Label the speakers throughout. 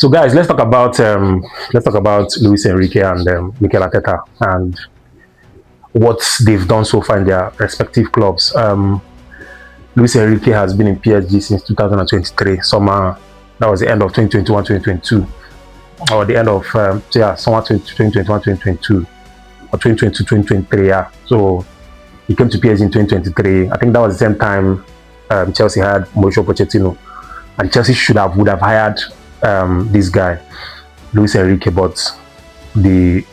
Speaker 1: So, guys, let's talk about Luis Enrique and Mikel Arteta and what they've done so far in their respective clubs. Luis Enrique has been in PSG since 2023 summer. That was the end of 2021-2022, or the end of summer 2021-2022, or 2022-2023. Yeah. So he came to PSG in 2023. I think that was the same time Chelsea had Mauricio Pochettino, and Chelsea would have hired this guy, Luis Enrique, but the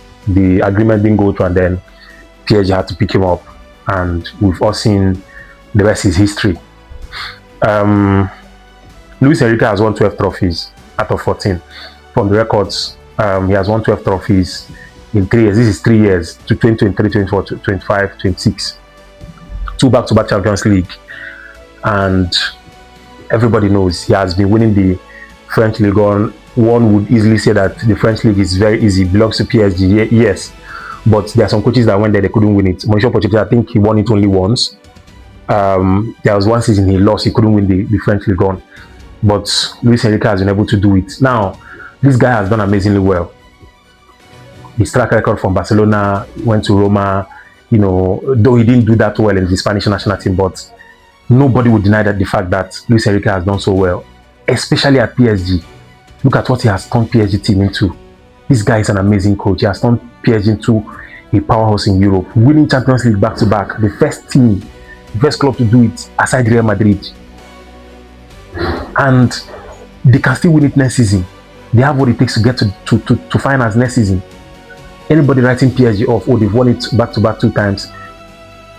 Speaker 1: agreement didn't go through, and then PSG had to pick him up, and we've all seen the rest is history. Luis Enrique has won 12 trophies out of 14. From the records, he has won 12 trophies in 3 years. This is 3 years, to 2023, 24, 25, 26. 2 back-to-back Champions League. And everybody knows he has been winning the French League. One would easily say that the French League is very easy, belongs to PSG, yes. But there are some coaches that went there, they couldn't win it. Mauricio Pochettino, I think he won it only once. There was one season he lost, he couldn't win the French League on. But Luis Enrique has been able to do it. Now, this guy has done amazingly well. His track record from Barcelona, went to Roma, though he didn't do that well in the Spanish national team, but nobody would deny that the fact that Luis Enrique has done so well, especially at PSG. Look at what he has turned PSG team into. This guy is an amazing coach. He has turned PSG into a powerhouse in Europe, winning Champions League back-to-back, the first team, the first club to do it aside Real Madrid. And they can still win it next season. They have what it takes to get to finals next season. Anybody writing PSG off, they've won it back-to-back 2 times,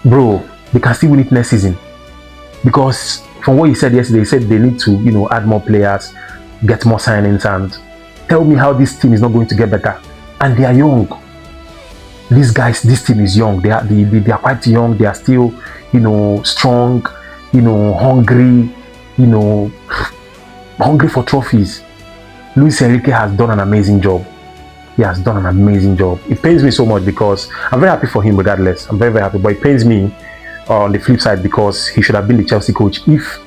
Speaker 1: bro, they can still win it next season. Because from what he said yesterday, he said they need to, add more players, get more signings, and tell me how this team is not going to get better. And they are young. These guys, this team is young. They are quite young. They are still, strong, hungry, hungry for trophies. Luis Enrique has done an amazing job. He has done an amazing job. It pains me so much because I'm very happy for him regardless. I'm very, very happy. But it pains me on the flip side because he should have been the Chelsea coach if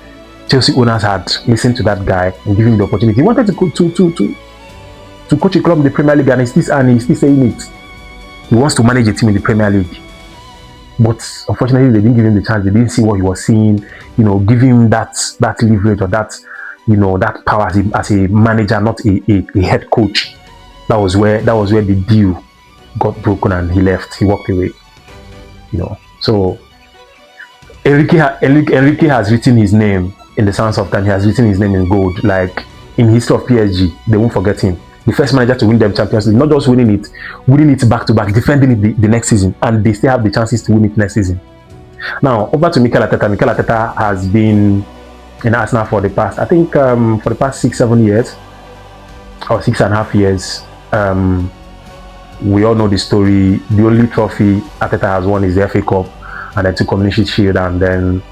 Speaker 1: Chelsea owners had listened to that guy and given him the opportunity. He wanted to coach a club in the Premier League, and he's still saying it. He wants to manage a team in the Premier League. But unfortunately, they didn't give him the chance. They didn't see what he was seeing, give him that leverage or that, that power as a manager, not a head coach. That was where the deal got broken and he left. He walked away. So Enrique has written his name in the sense of that he has written his name in gold. Like in the history of PSG, they won't forget him. The first manager to win them Champions League, not just winning it back to back, defending it the next season, and they still have the chances to win it next season. Now over to Mikel Arteta. Mikel Arteta has been in Arsenal for the past 6-7 years, or 6.5 years. We all know the story. The only trophy Arteta has won is the FA Cup, and then 2 Community Shield, and then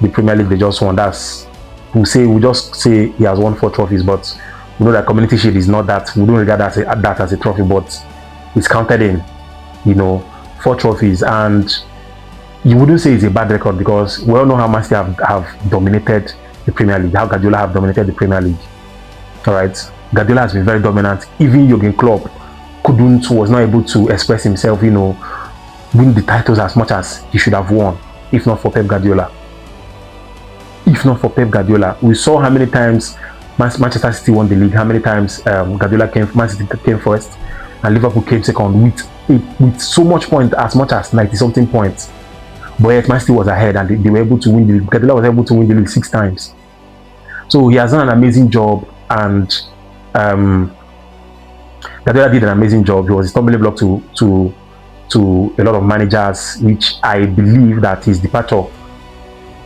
Speaker 1: the Premier League they just won. We just say he has won 4 trophies, but we know that Community Shield is not that. We don't regard that as a trophy, but it's counted in, 4 trophies. And you wouldn't say it's a bad record because we all know how Man City have dominated the Premier League, how Guardiola have dominated the Premier League. All right, Guardiola has been very dominant. Even Jurgen Klopp was not able to express himself, win the titles as much as he should have won, if not for Pep Guardiola. We saw how many times Manchester City won the league, how many times Man City came first, and Liverpool came second with so much point, as much as 90-something points. But yet Man City was ahead, and they were able to win the league. Guardiola was able to win the league 6 times. So he has done an amazing job, and Guardiola did an amazing job. He was a stumbling block to a lot of managers, which I believe that his departure,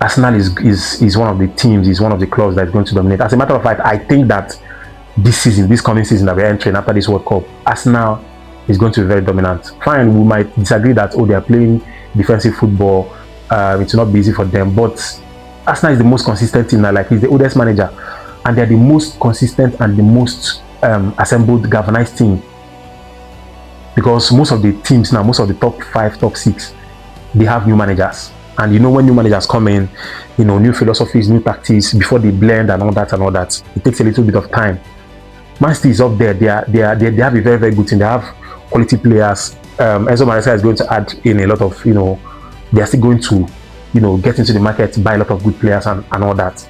Speaker 1: Arsenal is one of the teams, is one of the clubs that is going to dominate. As a matter of fact, I think that this coming season that we're entering after this World Cup, Arsenal is going to be very dominant. Fine, we might disagree that they are playing defensive football, it will not be easy for them, but Arsenal is the most consistent team now. Like, he's the oldest manager, and they're the most consistent and the most assembled, galvanized team. Because most of the teams now, most of the top 5, top 6, they have new managers. And when new managers come in, new philosophies, new tactics, before they blend and all that, it takes a little bit of time. Man City is up there. They have a very, very good team. They have quality players. Enzo Maresca is going to add in a lot of, they are still going to, get into the market, buy a lot of good players and all that.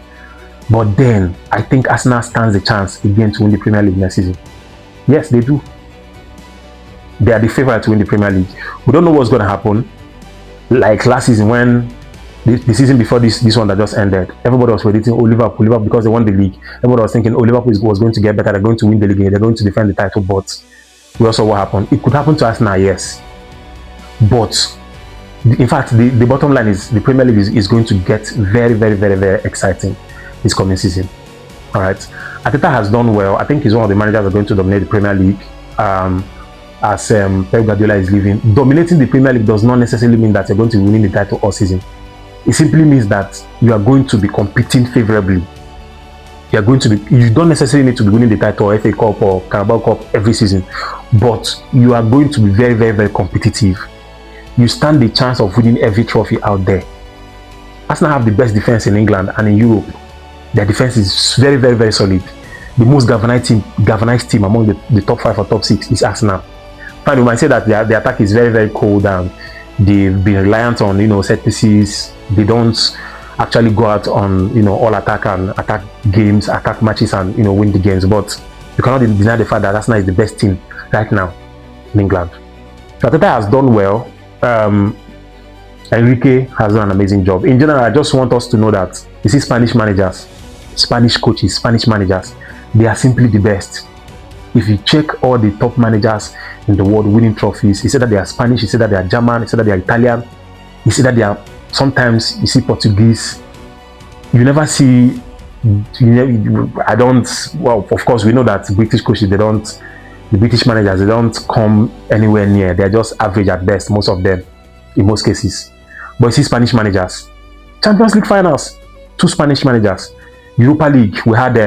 Speaker 1: But then I think Arsenal stands a chance again to win the Premier League next season. Yes, they do. They are the favourite to win the Premier League. We don't know what's going to happen. Like last season, when the season before this one that just ended, everybody was predicting Liverpool because they won the league. Everybody was thinking, Liverpool was going to get better. They're going to win the league. They're going to defend the title. But we also what happened. It could happen to Arsenal, yes. But in fact, the bottom line is the Premier League is going to get very, very, very, very exciting this coming season. All right, Arteta has done well. I think he's one of the managers that are going to dominate the Premier League. As Pep Guardiola is leaving, dominating the Premier League does not necessarily mean that you're going to be winning the title all season. It simply means that you are going to be competing favorably. You don't necessarily need to be winning the title or FA Cup or Carabao Cup every season, but you are going to be very, very, very competitive. You stand the chance of winning every trophy out there. Arsenal have the best defense in England and in Europe. Their defense is very, very, very solid. The most galvanized team among the top 5 or top 6 is Arsenal. Fine, we might say that the attack is very, very cold and they've been reliant on set pieces. They don't actually go out on all attack and attack games, attack matches and win the games. But you cannot deny the fact that Arsenal is the best team right now in England. So Arteta has done well. Enrique has done an amazing job. In general, I just want us to know that you see Spanish managers, Spanish coaches, Spanish managers, they are simply the best. If you check all the top managers in the world winning trophies, you say that they are Spanish, you say that they are German, you say that they are Italian, you say that they are, sometimes you see Portuguese. You never see, well, of course we know that British coaches, the British managers, they don't come anywhere near. They're just average at best, most of them, in most cases. But you see Spanish managers, Champions League finals, 2 Spanish managers. Europa League, we had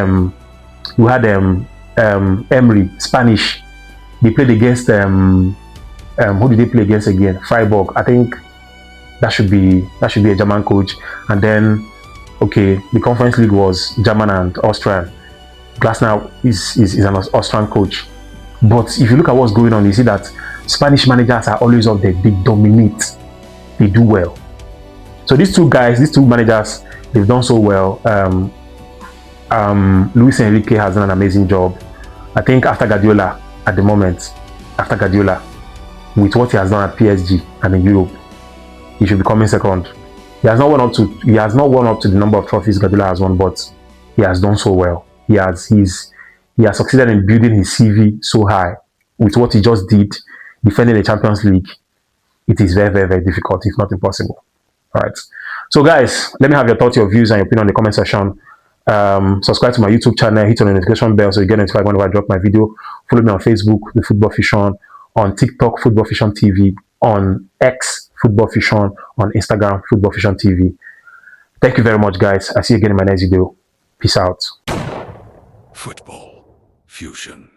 Speaker 1: Emery, Spanish. They played against who did they play against again? Freiburg. I think that should be a German coach. And then the Conference League was German and Austrian. Glasner is an Austrian coach. But if you look at what's going on, you see that Spanish managers are always up there. They dominate. They do well. So these two managers, they've done so well. Luis Enrique has done an amazing job. I think after Guardiola, with what he has done at PSG and in Europe, he should be coming second. He has not won up to the number of trophies Guardiola has won, but he has done so well. He has succeeded in building his CV so high with what he just did, defending the Champions League. It is very, very, very difficult, if not impossible. All right. So guys, let me have your thoughts, your views, and your opinion in the comment section. Subscribe to my YouTube channel, hit on the notification bell so you get notified whenever I drop my video. Follow me on Facebook, The Football Fusion, on TikTok, Football Fusion TV, on X, Football Fusion, on Instagram, Football Fusion TV. Thank you very much, guys. I'll see you again in my next video. Peace out.
Speaker 2: Football Fusion.